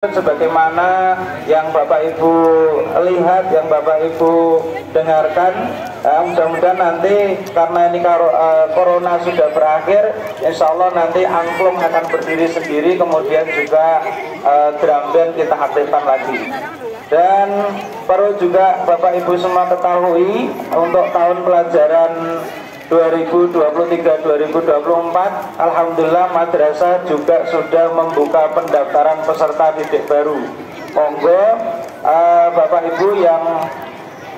Sebagaimana yang Bapak Ibu lihat, yang Bapak Ibu dengarkan, mudah-mudahan nanti karena ini corona sudah berakhir, insya Allah nanti angklung akan berdiri sendiri, kemudian juga drum band kita aktifkan lagi. Dan perlu juga Bapak Ibu semua ketahui, untuk tahun pelajaran 2023-2024 Alhamdulillah madrasah juga sudah membuka pendaftaran peserta didik baru. Monggo Bapak Ibu yang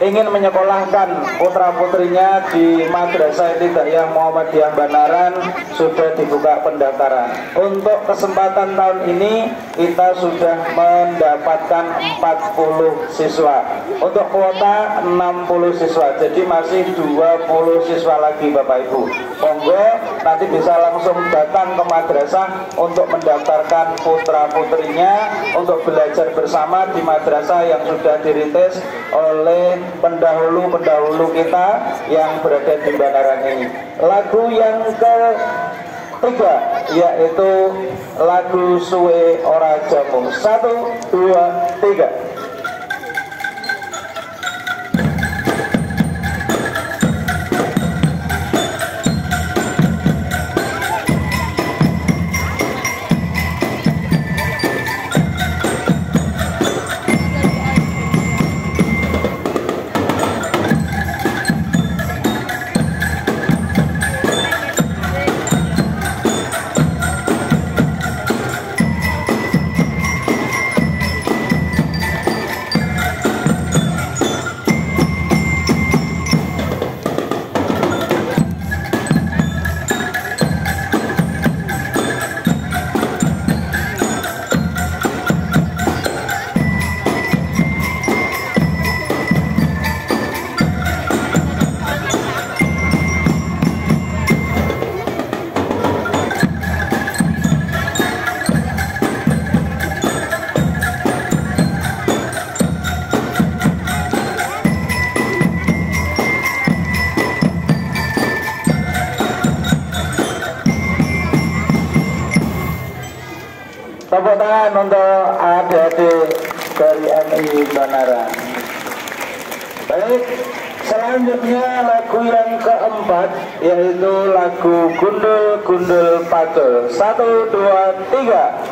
ingin menyekolahkan putra-putrinya di Madrasah Ibtidaiyah Muhammadiyah Banaran sudah dibuka pendaftaran. Untuk kesempatan tahun ini kita sudah mendapatkan 40 siswa. Untuk kuota 60 siswa. Jadi masih 20 siswa lagi Bapak Ibu. Monggo nanti bisa langsung datang ke madrasah untuk mendaftarkan putra-putrinya untuk belajar bersama di madrasah yang sudah dirintis oleh pendahulu-pendahulu kita yang berada di Banaran ini. Lagu yang ketiga yaitu lagu Suwe Ora Jamu. 1, 2, 3. Tepuk tangan untuk adik-adik dari MI Banaran. Baik, selanjutnya lagu yang keempat yaitu lagu Gundul Gundul Pacul. 1, 2, 3.